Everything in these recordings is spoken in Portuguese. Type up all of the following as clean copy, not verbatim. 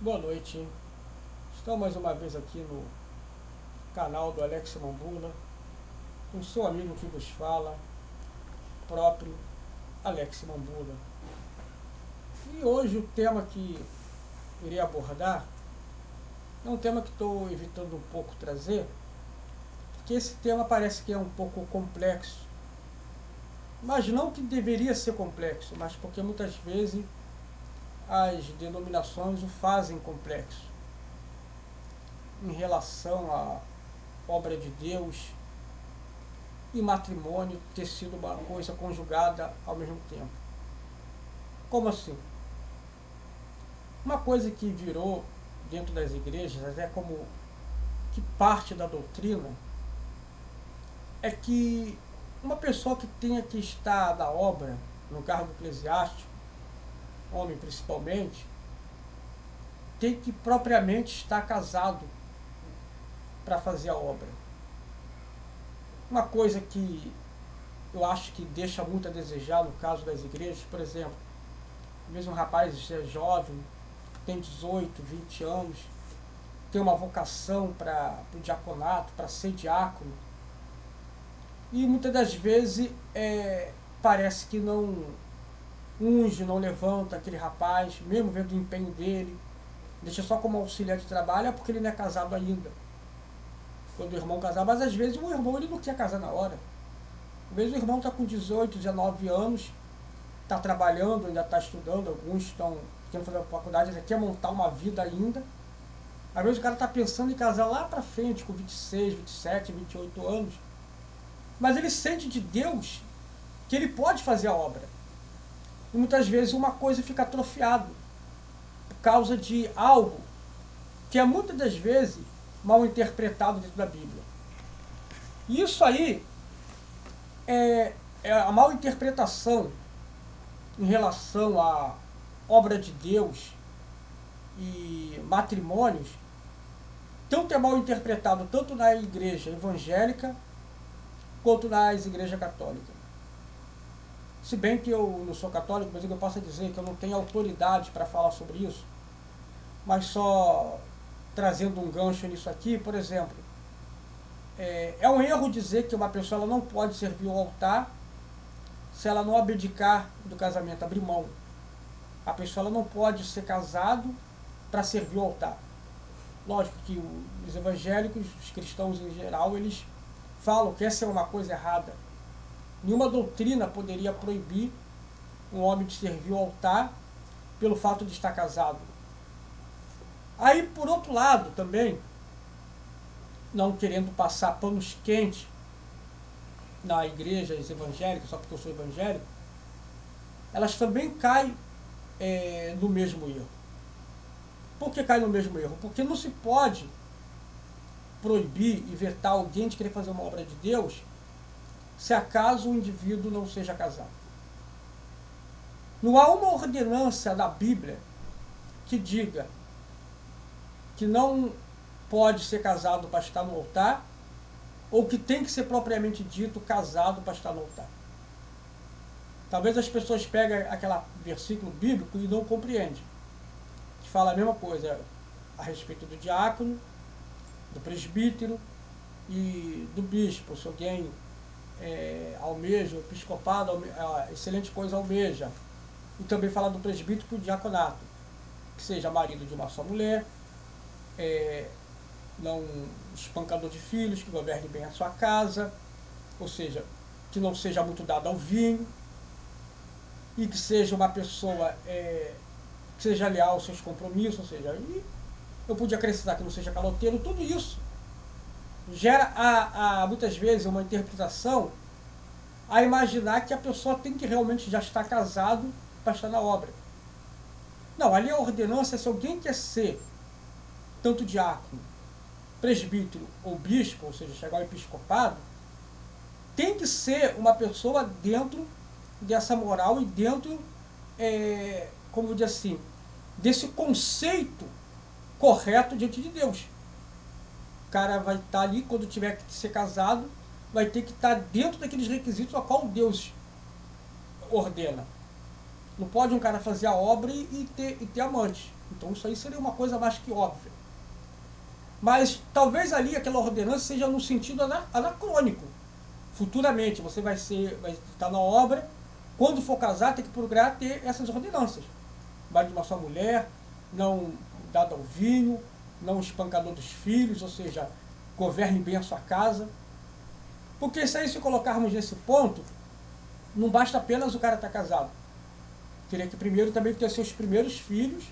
Boa noite. Estou mais uma vez aqui no canal do Alex Mambula, com seu amigo que vos fala, próprio Alex Mambula. E hoje o tema que irei abordar é um tema que estou evitando um pouco trazer, porque esse tema parece que é um pouco complexo. Mas não que deveria ser complexo, mas porque muitas vezes as denominações o fazem complexo em relação à obra de Deus e matrimônio ter sido uma coisa conjugada ao mesmo tempo. Como assim? Uma coisa que virou dentro das igrejas, até como que parte da doutrina, é que uma pessoa que tenha que estar na obra, no cargo eclesiástico, homem principalmente, tem que propriamente estar casado para fazer a obra. Uma coisa que eu acho que deixa muito a desejar no caso das igrejas, por exemplo, mesmo um rapaz é jovem, tem 18, 20 anos, tem uma vocação para o diaconato, para ser diácono, e muitas das vezes parece que não unge, não levanta aquele rapaz, mesmo vendo o empenho dele, deixa só como auxiliar de trabalho, é porque ele não é casado ainda. Quando o irmão casar, mas às vezes o irmão ele não quer casar na hora. Às vezes o irmão está com 18, 19 anos, está trabalhando, ainda está estudando, alguns estão querendo fazer a faculdade, ainda quer montar uma vida ainda. Às vezes o cara está pensando em casar lá para frente, com 26, 27, 28 anos, mas ele sente de Deus que ele pode fazer a obra. E muitas vezes uma coisa fica atrofiada por causa de algo que é muitas das vezes mal interpretado dentro da Bíblia. E isso aí é a mal interpretação em relação à obra de Deus e matrimônios, tanto é mal interpretado tanto na igreja evangélica quanto nas igrejas católicas. Se bem que eu não sou católico, mas eu posso dizer que eu não tenho autoridade para falar sobre isso, mas só trazendo um gancho nisso aqui, por exemplo, é um erro dizer que uma pessoa ela não pode servir o altar se ela não abdicar do casamento, abrir mão. A pessoa ela não pode ser casado para servir o altar. Lógico que os evangélicos, os cristãos em geral, eles falam que essa é uma coisa errada. Nenhuma doutrina poderia proibir um homem de servir o altar pelo fato de estar casado. Aí, por outro lado, também, não querendo passar panos quentes na igrejas evangélicas, só porque eu sou evangélico, elas também caem no mesmo erro. Por que cai no mesmo erro? Porque não se pode proibir e vetar alguém de querer fazer uma obra de Deus se acaso o indivíduo não seja casado. Não há uma ordenança da Bíblia que diga que não pode ser casado para estar no altar, ou que tem que ser propriamente dito casado para estar no altar. Talvez as pessoas peguem aquele versículo bíblico e não compreendem. Que fala a mesma coisa a respeito do diácono, do presbítero e do bispo. Se alguém almeja, o episcopado, excelente coisa almeja. E também fala do presbítero e do diaconato, que seja marido de uma só mulher, não espancador de filhos, que governe bem a sua casa, ou seja, que não seja muito dado ao vinho, e que seja uma pessoa que seja leal aos seus compromissos, ou seja, e eu pude acrescentar que não seja caloteiro. Tudo isso gera muitas vezes uma interpretação a imaginar que a pessoa tem que realmente já estar casado para estar na obra. Não, ali a ordenança é se alguém quer ser tanto diácono, presbítero ou bispo, ou seja, chegar ao episcopado, tem que ser uma pessoa dentro dessa moral e dentro, como dizer assim, desse conceito correto diante de Deus. O cara vai estar ali, quando tiver que ser casado, vai ter que estar dentro daqueles requisitos a qual Deus ordena. Não pode um cara fazer a obra e ter amante. Então isso aí seria uma coisa mais que óbvia. Mas talvez ali aquela ordenança seja no sentido anacrônico. Futuramente você vai estar na obra, quando for casar tem que procurar ter essas ordenanças. Marido de uma só mulher, não dado ao vinho, não espancador dos filhos, ou seja, governe bem a sua casa. Porque se colocarmos nesse ponto, não basta apenas o cara estar casado. Teria que primeiro também ter seus primeiros filhos,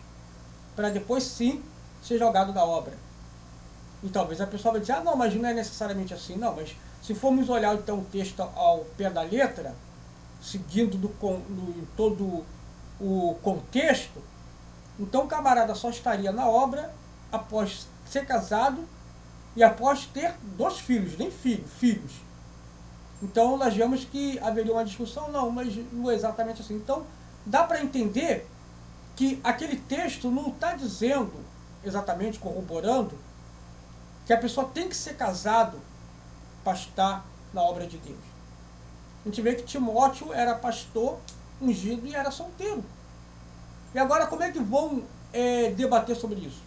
para depois sim ser jogado da obra. E talvez a pessoa vai dizer, ah não, mas não é necessariamente assim. Não, mas se formos olhar então o texto ao pé da letra, seguindo em todo o contexto, então o camarada só estaria na obra após ser casado e após ter 2 filhos, nem filhos. Então nós vemos que haveria uma discussão, não, mas não é exatamente assim. Então dá para entender que aquele texto não está dizendo, exatamente corroborando, que a pessoa tem que ser casado para estar na obra de Deus. A gente vê que Timóteo era pastor, ungido e era solteiro. E agora como é que vão debater sobre isso?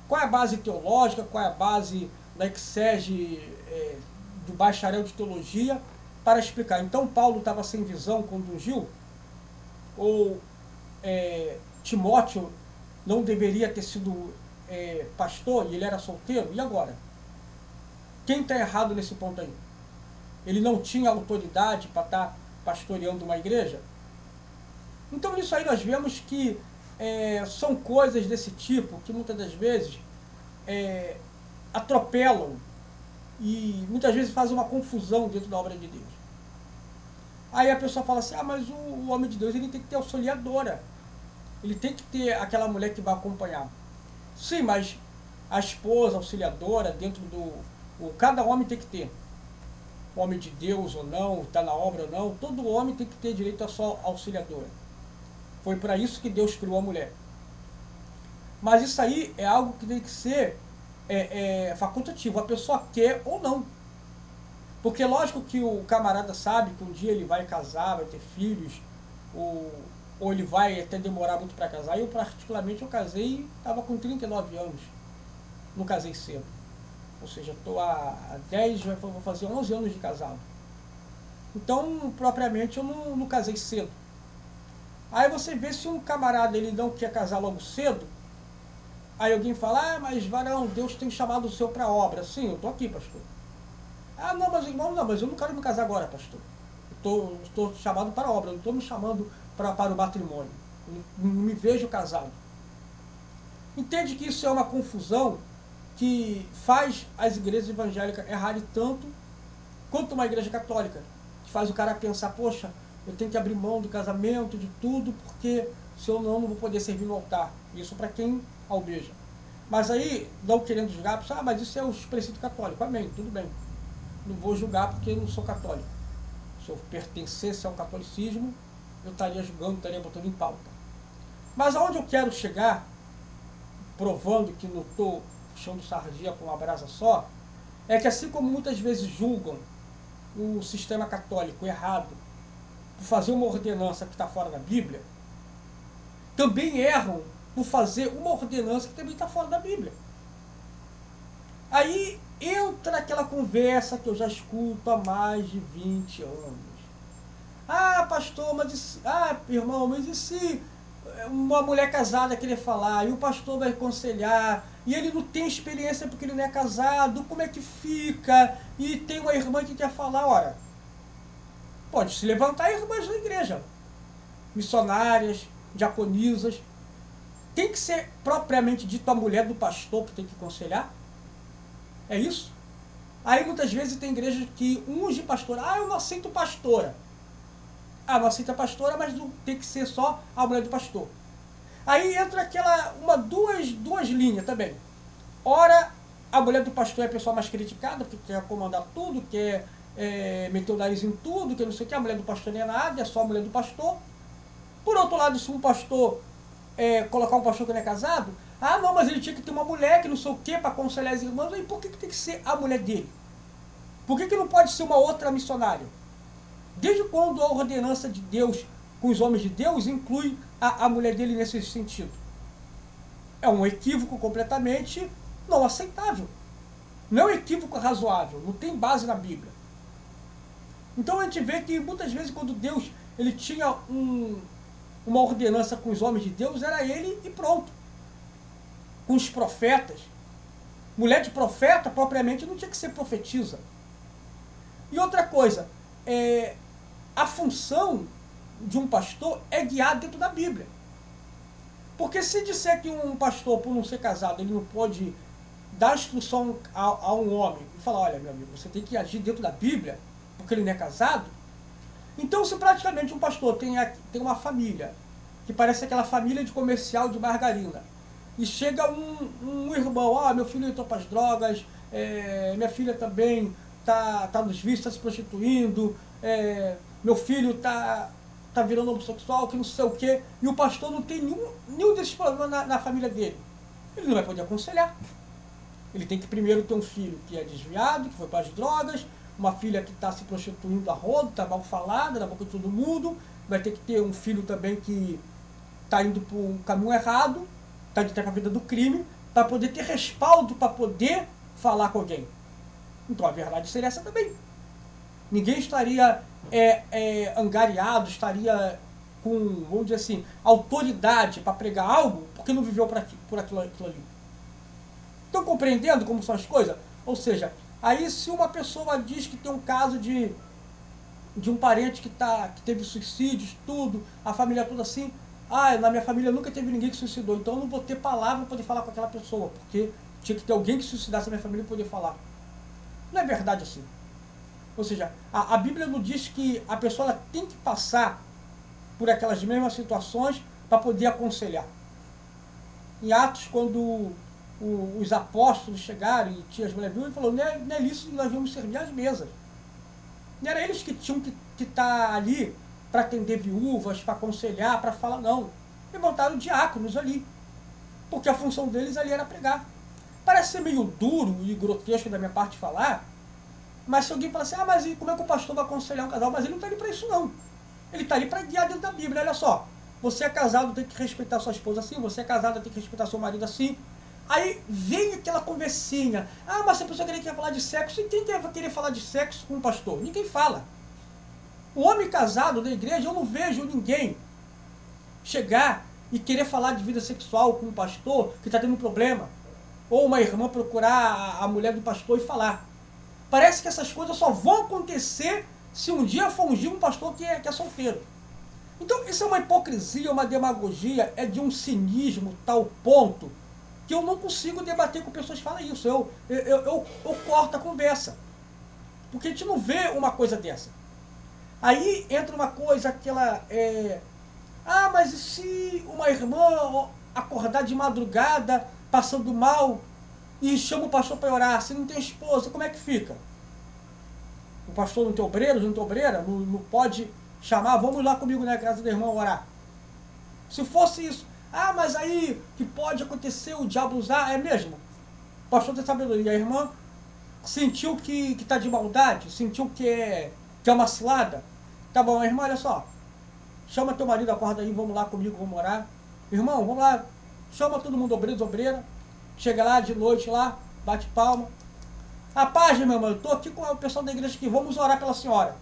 Qual é a base teológica, qual é a base da exégese do bacharel de teologia para explicar? Então Paulo estava sem visão quando ungiu? Ou Timóteo não deveria ter sido pastor e ele era solteiro? E agora? Quem está errado nesse ponto aí? Ele não tinha autoridade para estar pastoreando uma igreja? Então nisso aí nós vemos que são coisas desse tipo que muitas das vezes atropelam e muitas vezes fazem uma confusão dentro da obra de Deus. Aí a pessoa fala assim, ah, mas o homem de Deus ele tem que ter auxiliadora. Ele tem que ter aquela mulher que vai acompanhar. Sim, mas a esposa, auxiliadora, dentro cada homem tem que ter. Homem de Deus ou não, está na obra ou não, todo homem tem que ter direito à sua auxiliadora. Foi para isso que Deus criou a mulher. Mas isso aí é algo que tem que ser facultativo. A pessoa quer ou não. Porque lógico que o camarada sabe que um dia ele vai casar, vai ter filhos, ou ele vai até demorar muito para casar. Eu particularmente casei e estava com 39 anos. Não casei cedo. Ou seja, estou há 10, vou fazer 11 anos de casado. Então, propriamente, eu não casei cedo. Aí você vê se um camarada ele não quer casar logo cedo, aí alguém fala, ah, mas varão, Deus tem chamado o senhor para a obra. Sim, eu estou aqui, pastor. Ah, não, mas irmão, não, mas eu não quero me casar agora, pastor. Estou chamado para a obra, eu não estou me chamando para o matrimônio. Não me vejo casado. Entende que isso é uma confusão que faz as igrejas evangélicas errarem tanto quanto uma igreja católica, que faz o cara pensar, poxa, eu tenho que abrir mão do casamento, de tudo, porque se eu não vou poder servir no altar. Isso para quem almeja. Mas aí, não querendo julgar, ah, mas isso é os princípios católicos. Amém, tudo bem. Não vou julgar porque eu não sou católico. Se eu pertencesse ao catolicismo, eu estaria julgando, estaria botando em pauta. Mas aonde eu quero chegar, provando que não estou puxando sardinha com uma brasa só, é que assim como muitas vezes julgam o sistema católico errado por fazer uma ordenança que está fora da Bíblia, também erram por fazer uma ordenança que também está fora da Bíblia. Aí entra aquela conversa que eu já escuto há mais de 20 anos. Ah, pastor, mas irmão, mas e se uma mulher casada querer falar, e o pastor vai aconselhar, e ele não tem experiência porque ele não é casado, como é que fica? E tem uma irmã que quer falar, ora, pode se levantar irmãs da igreja, missionárias, diaconisas. Tem que ser propriamente dito a mulher do pastor que tem que aconselhar? É isso? Aí muitas vezes tem igrejas que unge pastora. Ah, eu não aceito pastora. Ah, não aceita pastora, mas não tem que ser só a mulher do pastor. Aí entra duas linhas também. Ora, a mulher do pastor é a pessoa mais criticada, porque quer comandar tudo, quer meter o nariz em tudo, que não sei o que, a mulher do pastor não é nada, é só a mulher do pastor. Por outro lado, se um pastor colocar um pastor que não é casado, ah não, mas ele tinha que ter uma mulher que não sei o que para aconselhar as irmãs, e por que tem que ser a mulher dele? Por que não pode ser uma outra missionária? Desde quando a ordenança de Deus com os homens de Deus inclui a mulher dele nesse sentido. É um equívoco completamente não aceitável. Não é um equívoco razoável, não tem base na Bíblia. Então a gente vê que muitas vezes quando Deus ele tinha uma ordenança com os homens de Deus, era ele e pronto. Com os profetas. Mulher de profeta, propriamente, não tinha que ser profetisa. E outra coisa, a função de um pastor é guiar dentro da Bíblia. Porque se disser que um pastor, por não ser casado, ele não pode dar instrução a um homem e falar, olha, meu amigo, você tem que agir dentro da Bíblia, porque ele não é casado. Então, se praticamente um pastor tem uma família, que parece aquela família de comercial de margarina, e chega um irmão, meu filho entrou para as drogas, minha filha também tá nos vícios, está se prostituindo, meu filho tá virando homossexual, que não sei o quê, e o pastor não tem nenhum desses problemas na família dele. Ele não vai poder aconselhar. Ele tem que primeiro ter um filho que é desviado, que foi para as drogas, uma filha que está se prostituindo a rodo, está mal falada na boca de todo mundo, vai ter que ter um filho também que está indo para um caminho errado, está de ter a vida do crime, para poder ter respaldo, para poder falar com alguém. Então a verdade seria essa também. Ninguém estaria angariado, estaria com, vamos dizer assim, autoridade para pregar algo, porque não viveu por aquilo ali. Estão compreendendo como são as coisas? Ou seja, aí se uma pessoa diz que tem um caso de um parente que teve suicídios, tudo, a família toda assim, na minha família nunca teve ninguém que suicidou, então eu não vou ter palavra para poder falar com aquela pessoa, porque tinha que ter alguém que suicidasse a minha família para poder falar. Não é verdade assim. Ou seja, a Bíblia nos diz que a pessoa tem que passar por aquelas mesmas situações para poder aconselhar. Em Atos, quando os apóstolos chegaram e tinha as mulheres viúvas, ele falou, não é isso que nós vamos servir às mesas. Não era eles que tinham que estar ali para atender viúvas, para aconselhar, para falar, não. Levantaram diáconos ali, porque a função deles ali era pregar. Parece ser meio duro e grotesco da minha parte falar, mas se alguém fala assim, mas e como é que o pastor vai aconselhar um casal? Mas ele não está ali para isso não. Ele está ali para guiar dentro da Bíblia, olha só. Você é casado, tem que respeitar sua esposa assim, você é casado, tem que respeitar seu marido assim. Aí vem aquela conversinha, mas se a pessoa quer falar de sexo, e quem vai querer falar de sexo com um pastor? Ninguém fala. O homem casado da igreja, eu não vejo ninguém chegar e querer falar de vida sexual com um pastor que está tendo um problema. Ou uma irmã procurar a mulher do pastor e falar. Parece que essas coisas só vão acontecer se um dia for ungir um pastor que é solteiro. Então isso é uma hipocrisia, uma demagogia, é de um cinismo tal ponto que eu não consigo debater com pessoas que falam isso. Eu corto a conversa. Porque a gente não vê uma coisa dessa. Aí entra uma coisa que ela mas e se uma irmã acordar de madrugada, passando mal, e chama o pastor para orar, se não tem esposa, como é que fica? O pastor não tem obreiro, não tem obreira, não pode chamar, vamos lá comigo na casa da irmã orar. Se fosse isso, mas aí que pode acontecer o diabo usar, é mesmo? O pastor tem sabedoria, a irmã sentiu que está de maldade, sentiu que é uma cilada. Tá bom, irmã, olha só, chama teu marido, acorda aí, vamos lá comigo, vamos orar. Irmão, vamos lá, chama todo mundo, obreiro, obreira, chega lá de noite lá, bate palma. Rapaz, meu irmão, eu estou aqui com o pessoal da igreja aqui, vamos orar pela senhora.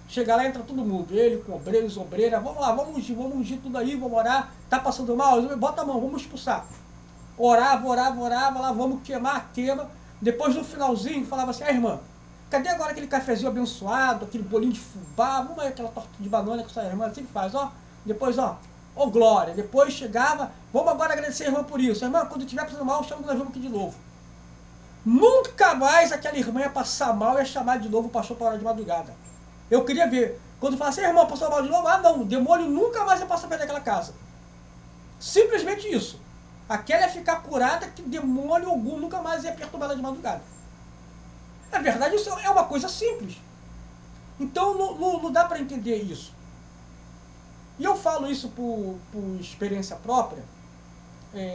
Chega lá, entra todo mundo, ele com obreiros, obreiras, vamos lá, vamos ungir tudo aí, vamos orar, tá passando mal, bota a mão, vamos expulsar. Orava, lá, vamos queimar, queima. Depois no finalzinho falava assim, irmã, cadê agora aquele cafezinho abençoado, aquele bolinho de fubá, vamos aí aquela torta de banana que essa irmã sempre faz, depois glória, depois chegava, vamos agora agradecer a irmã por isso, irmã, quando tiver passando mal, chama que nós vamos aqui de novo. Nunca mais aquela irmã ia passar mal e ia chamar de novo o pastor para hora de madrugada. Eu queria ver, quando falasse, irmão, passou mal de novo, não, o demônio nunca mais ia passar perto daquela casa. Simplesmente isso. Aquela ia ficar curada que demônio algum nunca mais ia perturbar ela de madrugada. Na verdade, isso é uma coisa simples. Então não dá para entender isso. E eu falo isso por experiência própria,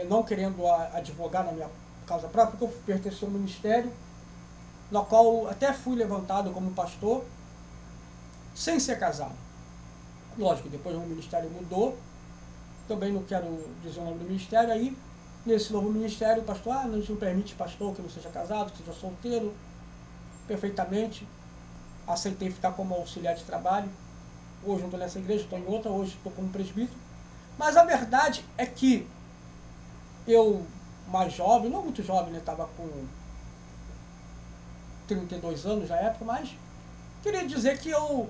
não querendo advogar na minha causa própria, porque eu pertenço ao ministério, no qual até fui levantado como pastor, sem ser casado. Lógico, depois o ministério mudou, também não quero dizer o nome do ministério, aí nesse novo ministério o pastor, a gente não permite pastor que não seja casado, que seja solteiro, perfeitamente, aceitei ficar como auxiliar de trabalho, hoje não estou nessa igreja, estou em outra, hoje estou como presbítero, mas a verdade é que eu, mais jovem, não muito jovem, né, estava com 32 anos na época, mas queria dizer que eu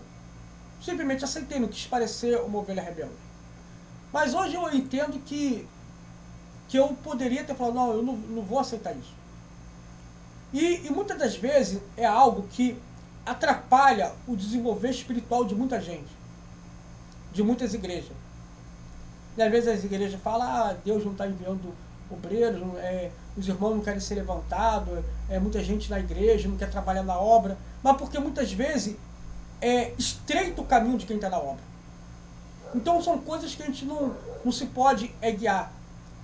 simplesmente aceitei, não quis parecer uma ovelha rebelde. Mas hoje eu entendo que eu poderia ter falado, não, eu não vou aceitar isso. E muitas das vezes é algo que atrapalha o desenvolver espiritual de muita gente, de muitas igrejas. E às vezes as igrejas falam, Deus não está enviando obreiros, os irmãos não querem ser levantados, muita gente na igreja não quer trabalhar na obra, mas porque muitas vezes é estreito o caminho de quem está na obra. Então são coisas que a gente não se pode guiar.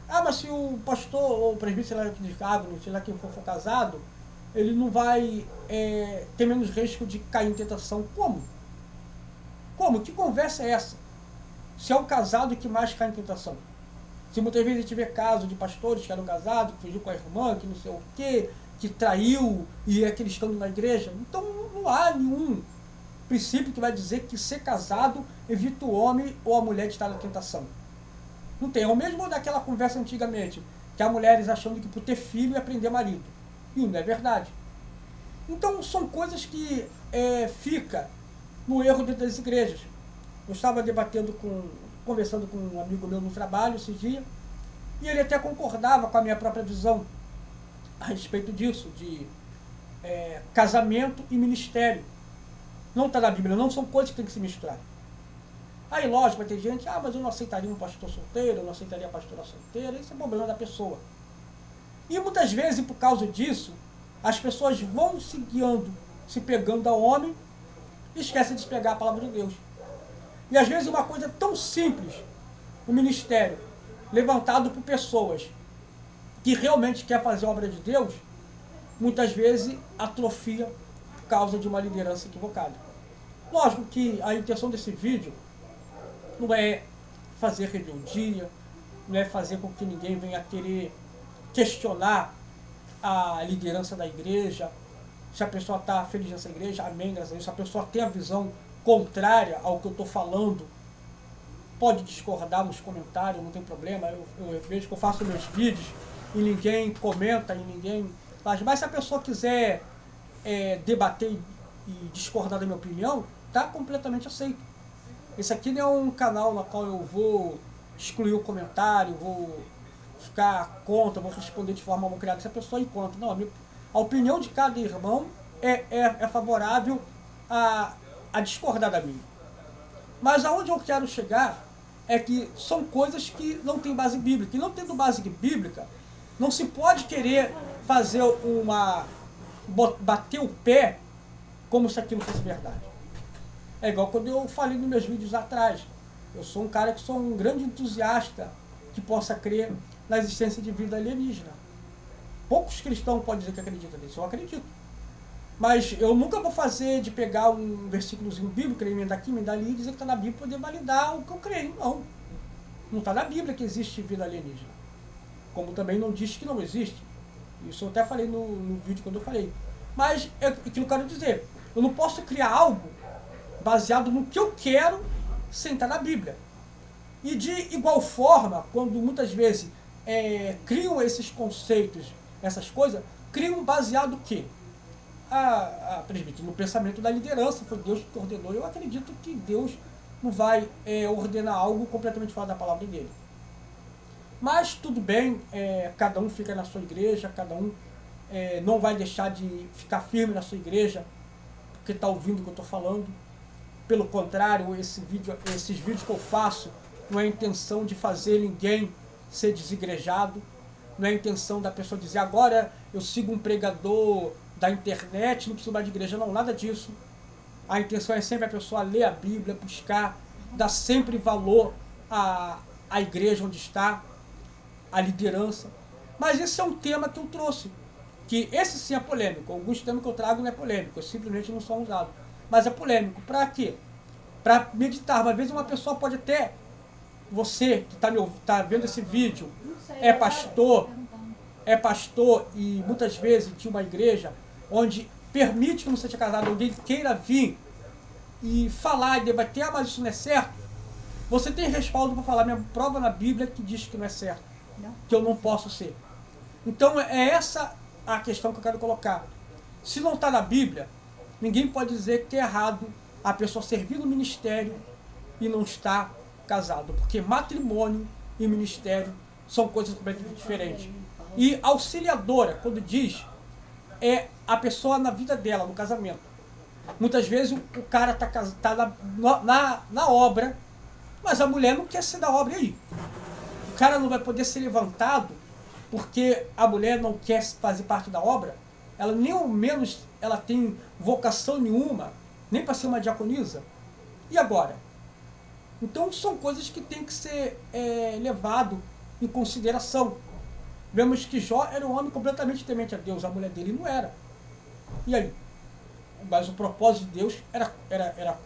Mas se o pastor ou o presbítero, sei lá, de diácono, sei lá quem for casado, ele não vai ter menos risco de cair em tentação. Como? Como? Que conversa é essa? Se é o casado que mais cai em tentação. Se muitas vezes a gente vê casos de pastores que eram casados, que fugiu com a irmã, que não sei o quê, que traiu e é aquele escândalo na igreja. Então não há nenhum princípio que vai dizer que ser casado evita o homem ou a mulher de estar na tentação. Não tem. É o mesmo daquela conversa antigamente, que há mulheres achando que por ter filho ia prender marido. E não é verdade. Então são coisas que fica no erro dentro das igrejas. Eu estava conversando com um amigo meu no trabalho esses dias, e ele até concordava com a minha própria visão a respeito disso, de casamento e ministério. Não está na Bíblia, não são coisas que tem que se misturar. Aí, lógico, vai ter gente, mas eu não aceitaria um pastor solteiro, eu não aceitaria a pastora solteira, isso é problema da pessoa. E muitas vezes, por causa disso, as pessoas vão se guiando, se pegando ao homem, e esquecem de se pegar a palavra de Deus. E às vezes uma coisa tão simples, o ministério, levantado por pessoas que realmente quer fazer a obra de Deus, muitas vezes atrofia por causa de uma liderança equivocada. Lógico que a intenção desse vídeo não é fazer rebeldia, não é fazer com que ninguém venha querer questionar a liderança da igreja, se a pessoa está feliz nessa igreja, amém, graças a Deus. Se a pessoa tem a visão contrária ao que eu estou falando, pode discordar nos comentários, não tem problema. Eu vejo que eu faço meus vídeos e ninguém comenta, e ninguém faz. Mas se a pessoa quiser debater e discordar da minha opinião, está completamente aceito. Esse aqui não é um canal no qual eu vou excluir o comentário, vou ficar contra, vou responder de forma mal criada se a pessoa ir contra. Não, a opinião de cada irmão é favorável a discordar da minha. Mas aonde eu quero chegar é que são coisas que não têm base bíblica. E não tendo base bíblica, não se pode querer fazer bater o pé como se aquilo fosse verdade. É igual quando eu falei nos meus vídeos atrás. Eu sou um cara que sou um grande entusiasta que possa crer na existência de vida alienígena. Poucos cristãos podem dizer que acreditam nisso. Eu acredito. Mas eu nunca vou fazer de pegar um versículozinho bíblico, emendar aqui, emendar ali e dizer que está na Bíblia para poder validar o que eu creio. Não. Não está na Bíblia que existe vida alienígena. Como também não diz que não existe. Isso eu até falei no vídeo quando eu falei. Mas é aquilo que eu quero dizer. Eu não posso criar algo baseado no que eu quero sem estar na Bíblia. E de igual forma, quando muitas vezes criam esses conceitos, essas coisas, criam baseado o quê? No pensamento da liderança, foi Deus que ordenou. Eu acredito que Deus não vai ordenar algo completamente fora da palavra dele. Mas tudo bem, cada um fica na sua igreja, cada um não vai deixar de ficar firme na sua igreja, porque está ouvindo o que eu estou falando. Pelo contrário, esses vídeos que eu faço não é a intenção de fazer ninguém ser desigrejado, não é a intenção da pessoa dizer agora eu sigo um pregador da internet, não preciso mais de igreja, não, nada disso. A intenção é sempre a pessoa ler a Bíblia, buscar, dar sempre valor à igreja onde está, à liderança. Mas esse é um tema que eu trouxe, que esse sim é polêmico. Alguns temas que eu trago não é polêmico, eu simplesmente não são usados. Mas é polêmico. Para quê? para meditar. Às vezes uma pessoa pode até, você que tá vendo esse vídeo, é pastor e muitas vezes de uma igreja onde permite que não seja casado, alguém queira vir e falar e debater, mas isso não é certo, você tem respaldo para falar, minha prova na Bíblia que diz que não é certo, que eu não posso ser. Então é essa a questão que eu quero colocar. Se não está na Bíblia, ninguém pode dizer que é errado a pessoa servir no ministério e não estar casado, porque matrimônio e ministério são coisas completamente diferentes. E auxiliadora, quando diz, é a pessoa na vida dela, no casamento. Muitas vezes o cara tá na obra, mas a mulher não quer ser da obra. E aí? O cara não vai poder ser levantado porque a mulher não quer fazer parte da obra? Ela nem ao menos ela tem vocação nenhuma, nem para ser uma diaconisa. E agora? Então são coisas que tem que ser levado em consideração. Vemos que Jó era um homem completamente temente a Deus, a mulher dele não era. E aí? Mas o propósito de Deus era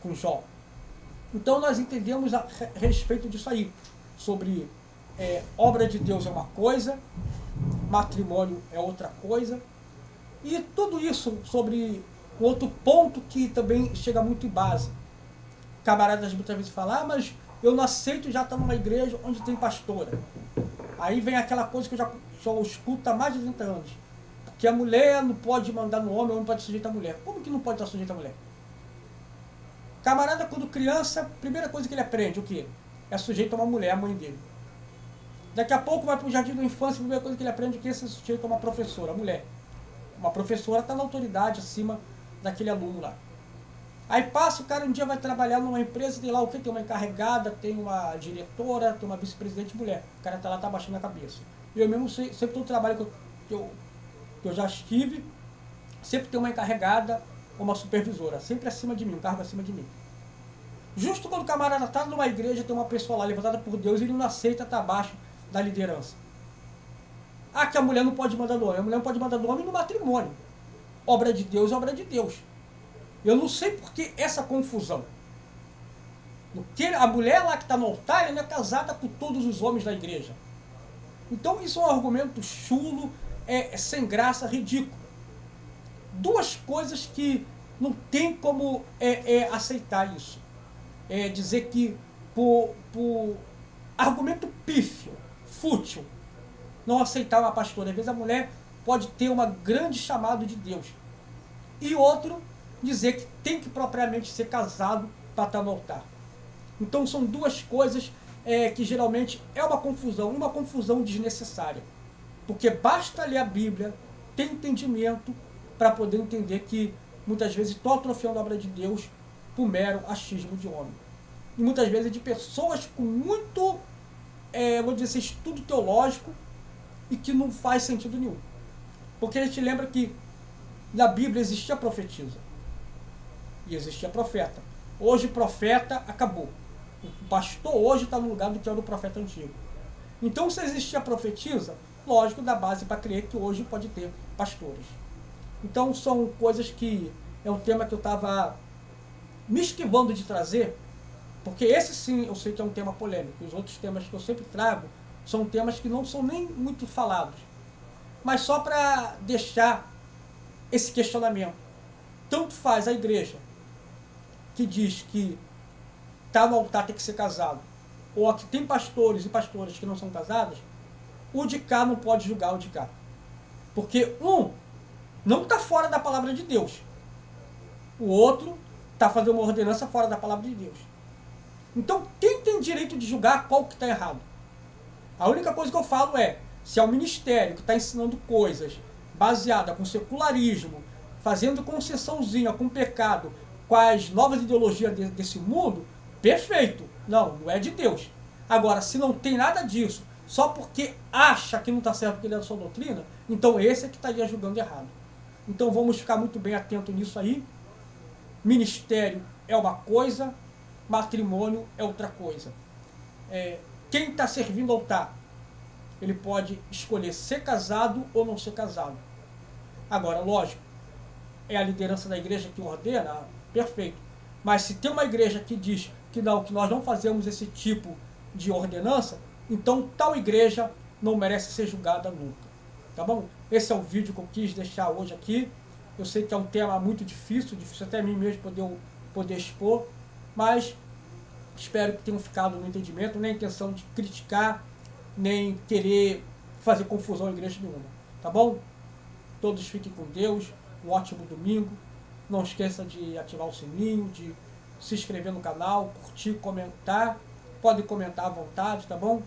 com Jó. Então nós entendemos a respeito disso aí, sobre obra de Deus é uma coisa, matrimônio é outra coisa, e tudo isso sobre um outro ponto que também chega muito em base. Camaradas muitas vezes falam, mas eu não aceito já estar numa igreja onde tem pastora. Aí vem aquela coisa que eu já escuto há mais de 30 anos, que a mulher não pode mandar no homem, o homem não pode sujeitar a mulher. Como que não pode estar sujeito à mulher? Camarada, quando criança, a primeira coisa que ele aprende, o quê? É sujeito a uma mulher, a mãe dele. Daqui a pouco vai para o jardim da infância, a primeira coisa que ele aprende é que esse sujeito é uma professora, a mulher. Uma professora está na autoridade acima daquele aluno lá. Aí passa, o cara um dia vai trabalhar numa empresa, tem lá o quê? Tem uma encarregada, tem uma diretora, tem uma vice-presidente mulher. O cara está lá, está abaixando a cabeça. Eu mesmo sempre todo trabalho que eu já estive, sempre tem uma encarregada ou uma supervisora, sempre acima de mim, um cargo acima de mim. Justo quando o camarada está numa igreja, tem uma pessoa lá levantada por Deus e ele não aceita estar abaixo da liderança. Ah, que a mulher não pode mandar do homem. A mulher não pode mandar do homem no matrimônio. Obra de Deus é obra de Deus. Eu não sei por que essa confusão. Porque a mulher lá que está no altar, ela é casada com todos os homens da igreja. Então isso é um argumento chulo, sem graça, ridículo. Duas coisas que não tem como aceitar isso. Dizer que por argumento pífio, fútil, não aceitar uma pastora. Às vezes a mulher pode ter uma grande chamado de Deus. E outro, dizer que tem que propriamente ser casado para estar no altar. Então são duas coisas que geralmente é uma confusão desnecessária. Porque basta ler a Bíblia, ter entendimento, para poder entender que muitas vezes estão atrofiando a obra de Deus por mero achismo de homem. E muitas vezes de pessoas com muito, vou dizer assim, estudo teológico e que não faz sentido nenhum. Porque a gente lembra que na Bíblia existia profetisa e existia profeta. Hoje profeta acabou. O pastor hoje está no lugar do que era o profeta antigo. Então se existia profetisa, lógico, dá base para crer que hoje pode ter pastores. Então são coisas que é um tema que eu estava me esquivando de trazer, porque esse sim eu sei que é um tema polêmico. Os outros temas que eu sempre trago são temas que não são nem muito falados. Mas só para deixar esse questionamento. Tanto faz a igreja que diz que está no altar tem que ser casado, ou a que tem pastores e pastoras que não são casados, o de cá não pode julgar o de cá. Porque um não está fora da palavra de Deus. O outro está fazendo uma ordenança fora da palavra de Deus. Então, quem tem direito de julgar qual que está errado? A única coisa que eu falo é, se é um ministério que está ensinando coisas baseadas com secularismo, fazendo concessãozinha com o pecado, com as novas ideologias desse mundo, perfeito. Não é de Deus. Agora, se não tem nada disso, só porque acha que não está certo porque ele é da sua doutrina, então esse é que estaria julgando errado. Então vamos ficar muito bem atentos nisso aí. Ministério é uma coisa, matrimônio é outra coisa. Quem está servindo ao altar, ele pode escolher ser casado ou não ser casado. Agora, lógico, é a liderança da igreja que ordena, perfeito. Mas se tem uma igreja que diz que não, que nós não fazemos esse tipo de ordenança, então tal igreja não merece ser julgada nunca. Tá bom? Esse é o vídeo que eu quis deixar hoje aqui. Eu sei que é um tema muito difícil até mim mesmo poder expor, mas espero que tenham ficado no entendimento, nem a intenção de criticar, nem querer fazer confusão em igreja nenhuma. Tá bom? Todos fiquem com Deus, um ótimo domingo. Não esqueça de ativar o sininho, de se inscrever no canal, curtir, comentar. Podem comentar à vontade, tá bom?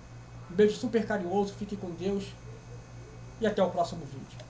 Um beijo super carinhoso, fiquem com Deus e até o próximo vídeo.